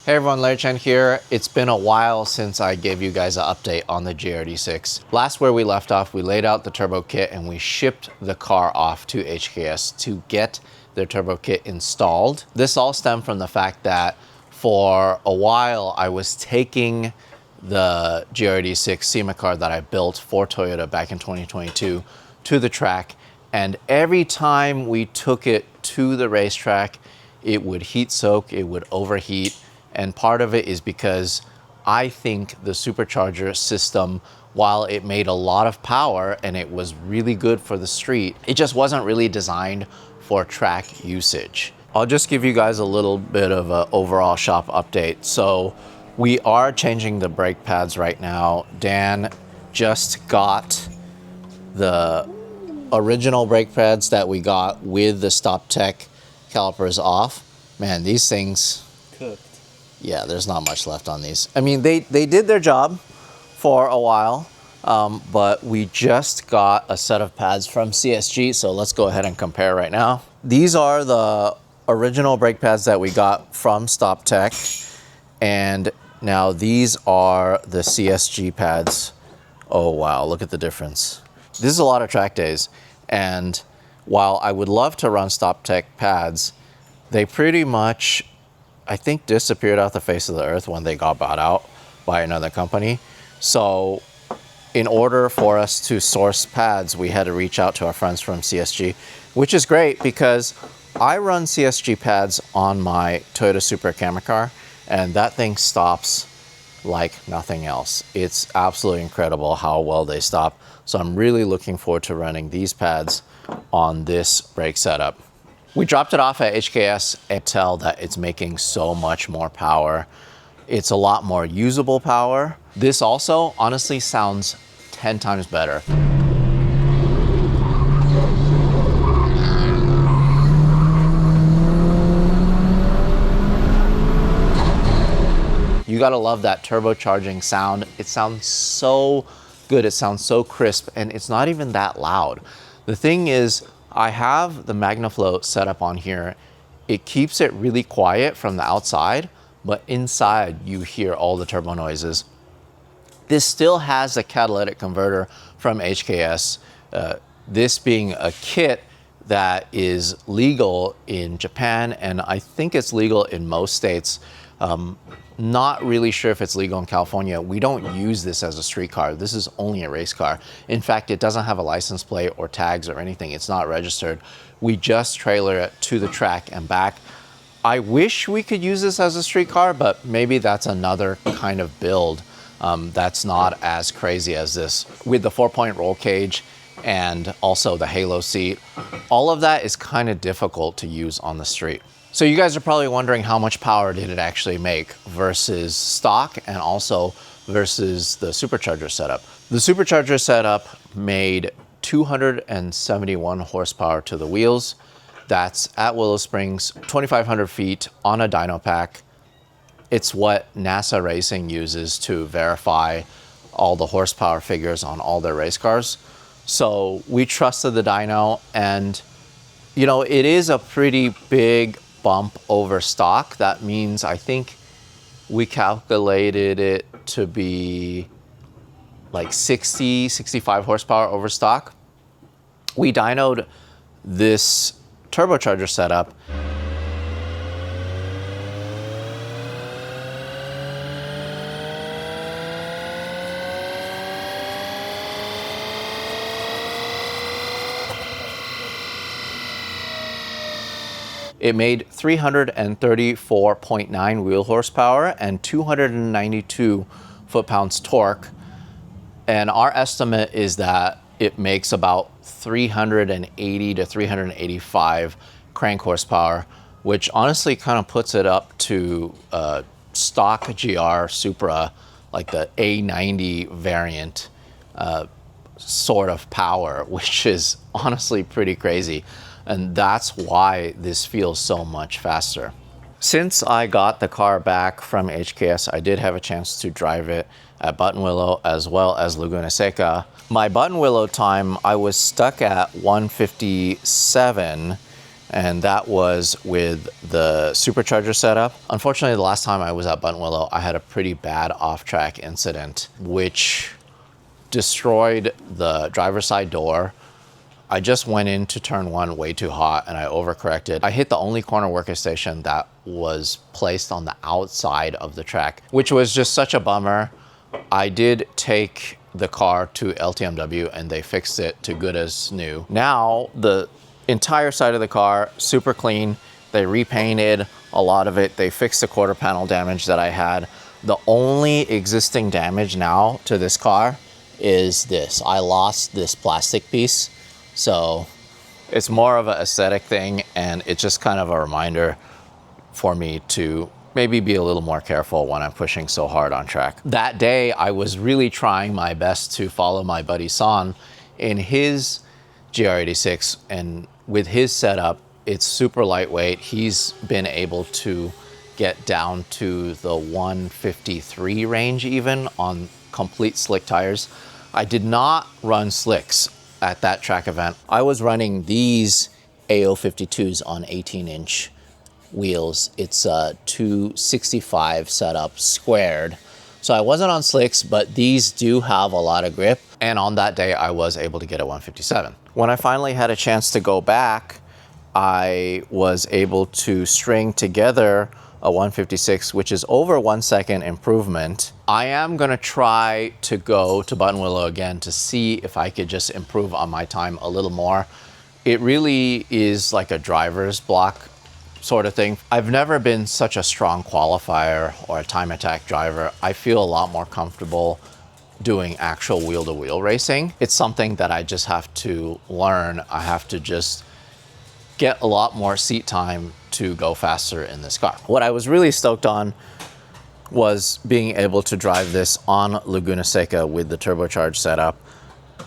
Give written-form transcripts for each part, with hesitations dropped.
Hey everyone, Larry Chen here. It's been a while since I gave you guys an update on the GR86. Last where we left off, we laid out the turbo kit and we shipped the car off to HKS to get their turbo kit installed. This all stemmed from the fact that for a while I was taking the GR86 SEMA car that I built for Toyota back in 2022 to the track, and every time we took it to the racetrack, it would heat soak, it would overheat. And part of it is because I think the supercharger system, while it made a lot of power and it was really good for the street, it just wasn't really designed for track usage. I'll just give you guys a little bit of an overall shop update. So we are changing the brake pads right now. Dan just got the original brake pads that we got with the Stop Tech calipers off. Man, these things cooked. Yeah, there's not much left on these. I mean, they did their job for a while, but we just got a set of pads from CSG, so let's go ahead and compare right now. These are the original brake pads that we got from Stop Tech, and now these are the CSG pads. Oh wow, look at the difference. This is a lot of track days, and while I would love to run Stop Tech pads, they pretty much, I think, disappeared off the face of the earth when they got bought out by another company. So in order for us to source pads, we had to reach out to our friends from CSG, which is great because I run CSG pads on my Toyota Supra camera car, and that thing stops like nothing else. It's absolutely incredible how well they stop. So I'm really looking forward to running these pads on this brake setup. We dropped it off at HKS and tell that it's making so much more power. It's a lot more usable power. This also honestly sounds 10 times better. You gotta love that turbocharging sound. It sounds so good, it sounds so crisp, and it's not even that loud. The thing is, I have the MagnaFlow set up on here. It keeps it really quiet from the outside, but inside you hear all the turbo noises. This still has a catalytic converter from HKS. This being a kit that is legal in Japan, and I think it's legal in most states. Not really sure if it's legal in California. We don't use this as a street car. This is only a race car. In fact, it doesn't have a license plate or tags or anything. It's not registered. We just trailer it to the track and back. I wish we could use this as a street car, but maybe that's another kind of build that's not as crazy as this. With the 4-point roll cage and also the halo seat, all of that is kind of difficult to use on the street. So you guys are probably wondering how much power did it actually make versus stock and also versus the supercharger setup. The supercharger setup made 271 horsepower to the wheels. That's at Willow Springs, 2,500 feet on a dyno pack. It's what NASA Racing uses to verify all the horsepower figures on all their race cars. So we trusted the dyno, and you know, it is a pretty big bump over stock. That means I think we calculated it to be like 65 horsepower over stock. We dynoed this turbocharger setup. It made 334.9 wheel horsepower and 292 foot-pounds torque. And our estimate is that it makes about 380 to 385 crank horsepower, which honestly kind of puts it up to stock GR Supra, like the A90 variant sort of power, which is honestly pretty crazy. And that's why this feels so much faster. Since I got the car back from HKS, I did have a chance to drive it at Buttonwillow as well as Laguna Seca. My Buttonwillow time, I was stuck at 1:57, and that was with the supercharger setup. Unfortunately, the last time I was at Buttonwillow, I had a pretty bad off-track incident, which destroyed the driver's side door. I just went into turn one way too hot and I overcorrected. I hit the only corner worker station that was placed on the outside of the track, which was just such a bummer. I did take the car to LTMW and they fixed it to good as new. Now the entire side of the car, super clean. They repainted a lot of it. They fixed the quarter panel damage that I had. The only existing damage now to this car is this. I lost this plastic piece. So it's more of an aesthetic thing, and it's just kind of a reminder for me to maybe be a little more careful when I'm pushing so hard on track. That day, I was really trying my best to follow my buddy San in his GR86, and with his setup, it's super lightweight. He's been able to get down to the 153 range even on complete slick tires. I did not run slicks at that track event. I was running these AO52s on 18-inch wheels. It's a 265 setup squared. So I wasn't on slicks, but these do have a lot of grip. And on that day, I was able to get a 157. When I finally had a chance to go back, I was able to string together a 156, which is over 1 second improvement. I am gonna try to go to Buttonwillow again to see if I could just improve on my time a little more. It really is like a driver's block sort of thing. I've never been such a strong qualifier or a time attack driver. I feel a lot more comfortable doing actual wheel-to-wheel racing. It's something that I just have to learn. I have to just get a lot more seat time to go faster in this car. What I was really stoked on was being able to drive this on Laguna Seca with the turbocharged setup.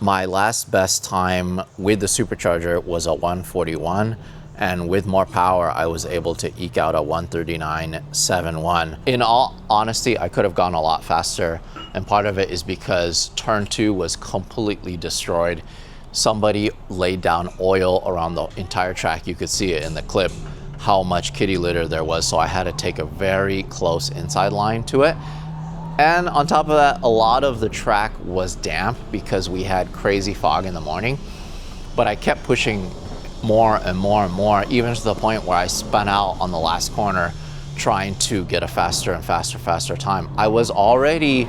My last best time with the supercharger was a 141, and with more power, I was able to eke out a 139.71. In all honesty, I could have gone a lot faster, and part of it is because turn 2 was completely destroyed. Somebody laid down oil around the entire track. You could see it in the clip, how much kitty litter there was, so I had to take a very close inside line to it. And on top of that, a lot of the track was damp because we had crazy fog in the morning, but I kept pushing more and more and more, even to the point where I spun out on the last corner trying to get a faster and faster time. I was already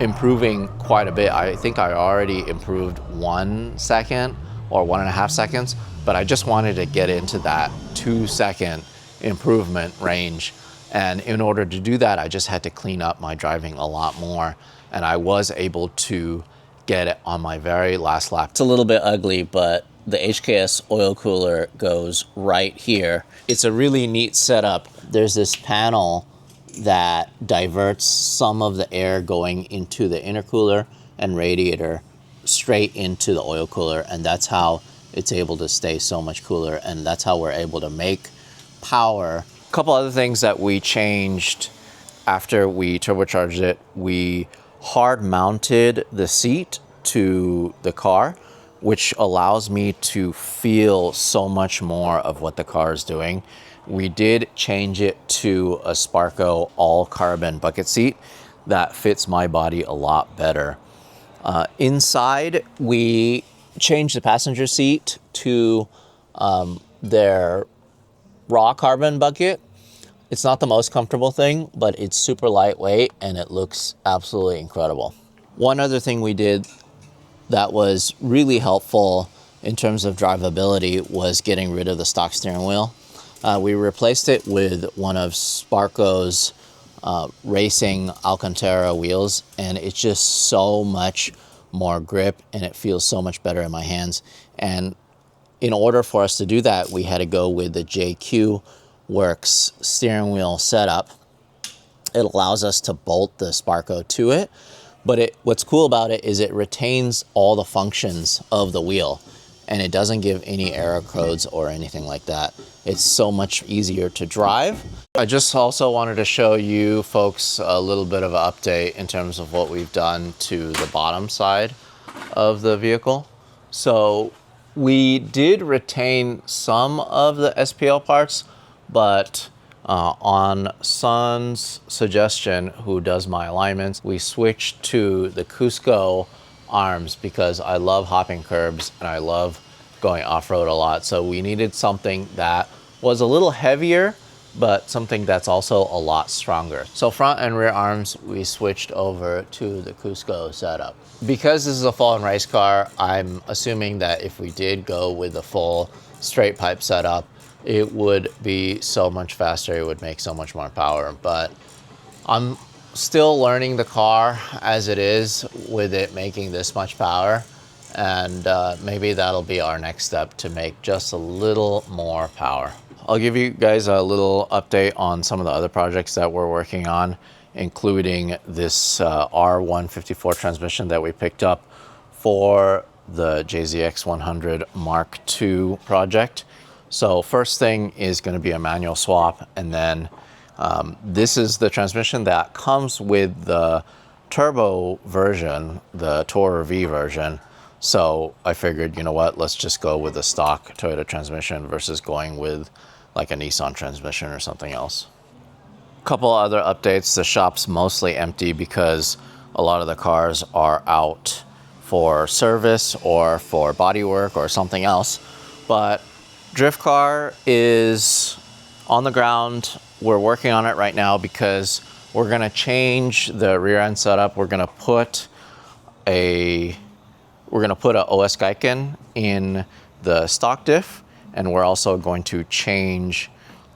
improving quite a bit. I think I already improved 1 second or 1.5 seconds, but I just wanted to get into that 2 second improvement range. And in order to do that, I just had to clean up my driving a lot more. And I was able to get it on my very last lap. It's a little bit ugly, but the HKS Oil Cooler goes right here. It's a really neat setup. There's this panel that diverts some of the air going into the intercooler and radiator straight into the oil cooler, and that's how it's able to stay so much cooler, and that's how we're able to make power. A couple other things that we changed after we turbocharged it: we hard mounted the seat to the car, which allows me to feel so much more of what the car is doing. We did change it to a Sparco all carbon bucket seat that fits my body a lot better. Inside, we changed the passenger seat to their raw carbon bucket. It's not the most comfortable thing, but it's super lightweight and it looks absolutely incredible. One other thing we did that was really helpful in terms of drivability was getting rid of the stock steering wheel. We replaced it with one of Sparco's racing Alcantara wheels, and it's just so much more grip and it feels so much better in my hands. And in order for us to do that, we had to go with the JQ Works steering wheel setup. It allows us to bolt the Sparco to it, but what's cool about it is it retains all the functions of the wheel, and it doesn't give any error codes or anything like that. It's so much easier to drive. I just also wanted to show you folks a little bit of an update in terms of what we've done to the bottom side of the vehicle. So We did retain some of the SPL parts, but on Sun's suggestion, who does my alignments, we switched to the Cusco Arms because I love hopping curbs and I love going off-road a lot. So we needed something that was a little heavier, but something that's also a lot stronger. So front and rear arms, we switched over to the Cusco setup. Because this is a fall and race car, I'm assuming that if we did go with the full straight pipe setup, it would be so much faster, it would make so much more power. But I'm still learning the car as it is with it making this much power. And maybe that'll be our next step to make just a little more power. I'll give you guys a little update on some of the other projects that we're working on, including this R154 transmission that we picked up for the JZX100 Mark II project. So first thing is going to be a manual swap, and then this is the transmission that comes with the turbo version, the Tourer V version. So I figured, you know what, let's just go with the stock Toyota transmission versus going with like a Nissan transmission or something else. A couple other updates. The shop's mostly empty because a lot of the cars are out for service or for body work or something else. But drift car is on the ground. We're working on it right now because we're gonna change the rear end setup. We're gonna put a OS Geiken in the stock diff, and we're also going to change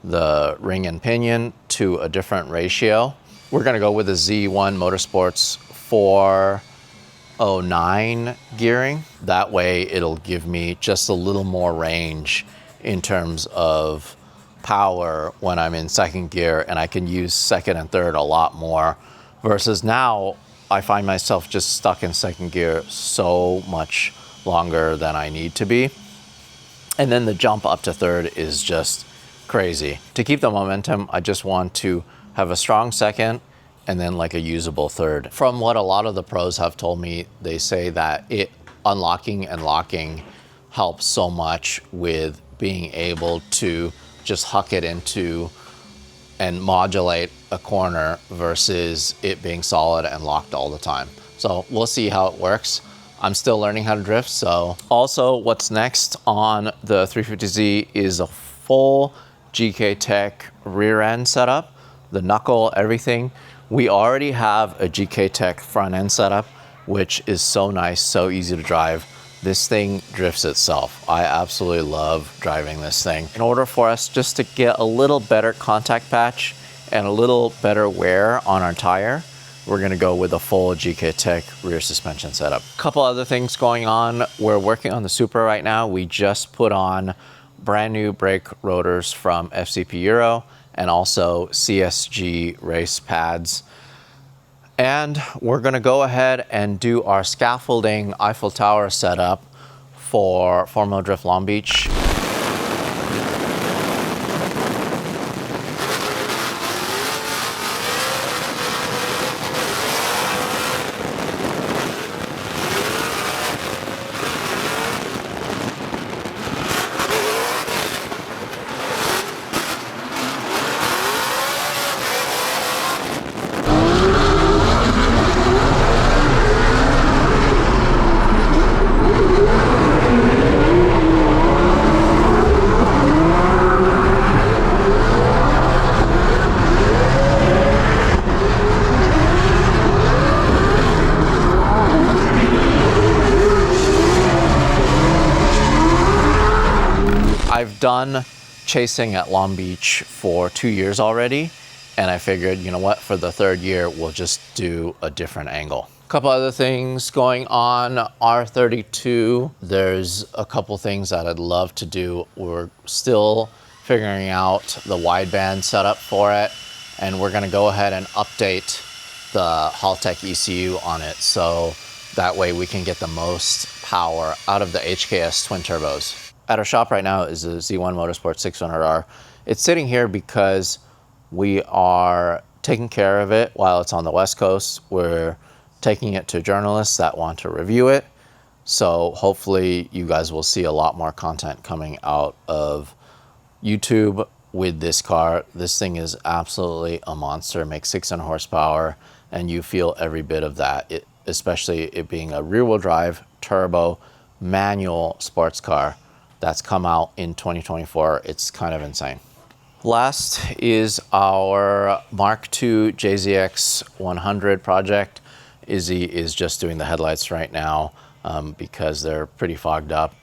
the ring and pinion to a different ratio. We're gonna go with the Z1 Motorsports 409 gearing. That way it'll give me just a little more range in terms of power when I'm in second gear, and I can use second and third a lot more, versus now I find myself just stuck in second gear so much longer than I need to be. And then the jump up to third is just crazy. To keep the momentum, I just want to have a strong second and then like a usable third. From what a lot of the pros have told me, they say that it unlocking and locking helps so much with being able to just huck it into and modulate a corner versus it being solid and locked all the time. So we'll see how it works. I'm still learning how to drift. So also what's next on the 350Z is a full GK Tech rear end setup, the knuckle, everything. We already have a GK Tech front end setup, which is so nice, so easy to drive. This thing drifts itself. I absolutely love driving this thing. In order for us just to get a little better contact patch and a little better wear on our tire, we're gonna go with a full GK Tech rear suspension setup. Couple other things going on. We're working on the Supra right now. We just put on brand new brake rotors from FCP Euro and also CSG race pads. And we're gonna go ahead and do our scaffolding Eiffel Tower setup for Formula Drift Long Beach. I've done chasing at Long Beach for 2 years already, and I figured, you know what, for the third year, we'll just do a different angle. A couple other things going on, R32. There's a couple things that I'd love to do. We're still figuring out the wideband setup for it, and we're gonna go ahead and update the Haltech ECU on it, so that way we can get the most power out of the HKS twin turbos. At our shop right now is a Z1 Motorsport 600R. It's sitting here because we are taking care of it while it's on the West Coast. We're taking it to journalists that want to review it. So hopefully you guys will see a lot more content coming out of YouTube with this car. This thing is absolutely a monster. It makes 600 horsepower, and you feel every bit of that, especially it being a rear-wheel drive, turbo, manual sports car that's come out in 2024. It's kind of insane. Last is our Mark II JZX100 Project. Izzy is just doing the headlights right now because they're pretty fogged up.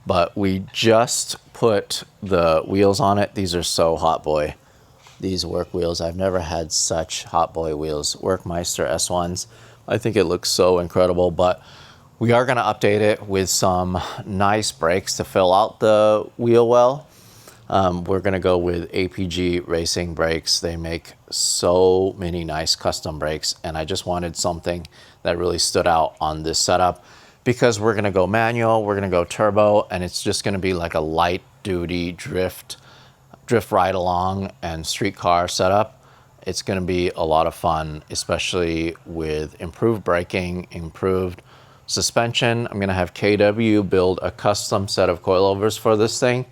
But we just put the wheels on it. These are so hot boy. These work wheels. I've never had such hot boy wheels. Workmeister S1s. I think it looks so incredible, but we are gonna update it with some nice brakes to fill out the wheel well. We're gonna go with APG Racing brakes. They make so many nice custom brakes, and I just wanted something that really stood out on this setup because we're gonna go manual, we're gonna go turbo, and it's just gonna be like a light duty drift ride along and street car setup. It's gonna be a lot of fun, especially with improved braking, improved suspension. I'm gonna have KW build a custom set of coilovers for this thing.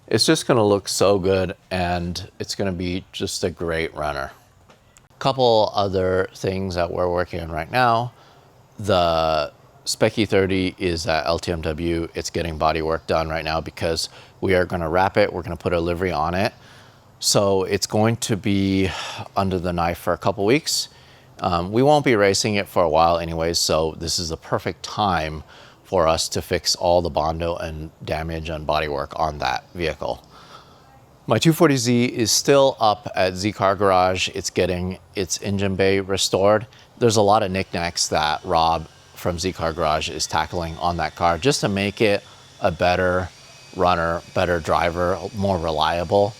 It's just gonna look so good, and it's gonna be just a great runner. Couple other things that we're working on right now. The Spec E30 is at LTMW. It's getting body work done right now because we are gonna wrap it. We're gonna put a livery on it. So it's going to be under the knife for a couple weeks. We won't be racing it for a while anyways, so this is the perfect time for us to fix all the Bondo and damage and bodywork on that vehicle. My 240Z is still up at Z Car Garage. It's getting its engine bay restored. There's a lot of knickknacks that Rob from Z Car Garage is tackling on that car just to make it a better runner, better driver, more reliable.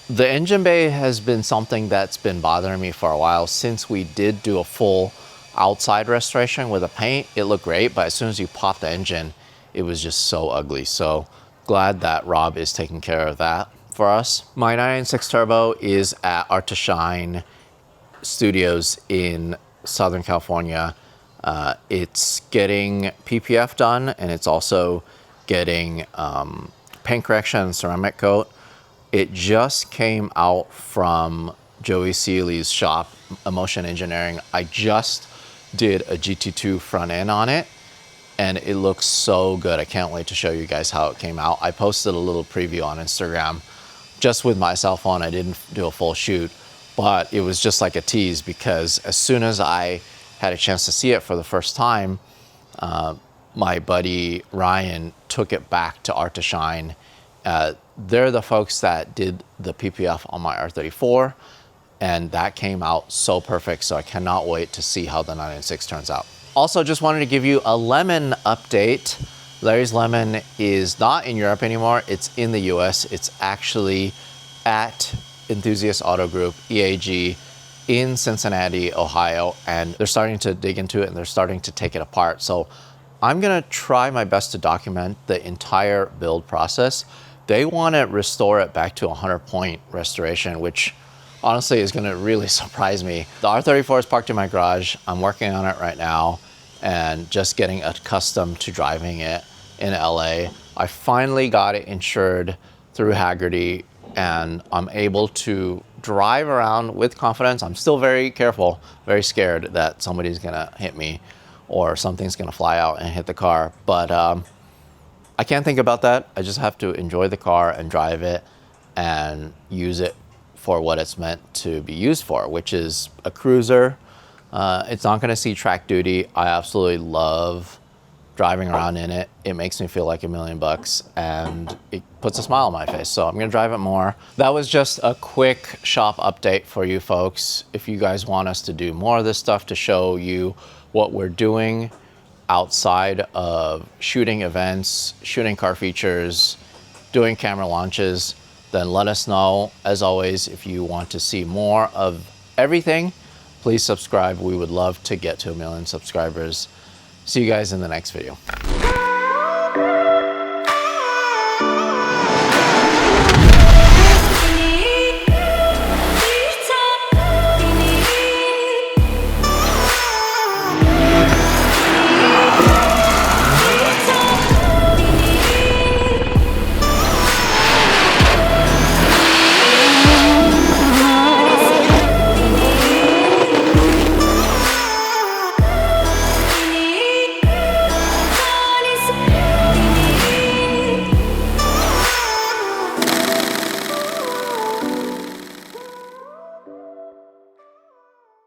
The engine bay has been something that's been bothering me for a while since we did do a full outside restoration with a paint. It looked great, but as soon as you pop the engine, it was just so ugly. So glad that Rob is taking care of that for us. My 996 Turbo is at Art to Shine Studios in Southern California. It's getting PPF done, and it's also getting paint correction and ceramic coat. It just came out from Joey Seeley's shop, Emotion Engineering. I just did a GT2 front end on it, and it looks so good. I can't wait to show you guys how it came out. I posted a little preview on Instagram just with my cell phone. I didn't do a full shoot, but it was just like a tease because as soon as I had a chance to see it for the first time, my buddy Ryan took it back to Art to Shine. They're the folks that did the PPF on my R34, and that came out so perfect, so I cannot wait to see how the 996 turns out. Also, just wanted to give you a lemon update. Larry's Lemon is not in Europe anymore. It's in the US. It's actually at Enthusiast Auto Group, EAG, in Cincinnati, Ohio, and they're starting to dig into it and they're starting to take it apart. So I'm gonna try my best to document the entire build process. They wanna restore it back to a 100-point restoration, which honestly is gonna really surprise me. The R34 is parked in my garage. I'm working on it right now and just getting accustomed to driving it in LA. I finally got it insured through Hagerty, and I'm able to drive around with confidence. I'm still very careful, very scared that somebody's gonna hit me or something's gonna fly out and hit the car. But I can't think about that. I just have to enjoy the car and drive it and use it for what it's meant to be used for, which is a cruiser. It's not gonna see track duty. I absolutely love driving around in it. It makes me feel like $1 million and it puts a smile on my face. So I'm gonna drive it more. That was just a quick shop update for you folks. If you guys want us to do more of this stuff to show you what we're doing outside of shooting events, shooting car features, doing camera launches, then let us know. As always, if you want to see more of everything, please subscribe. We would love to get to 1 million subscribers. See you guys in the next video.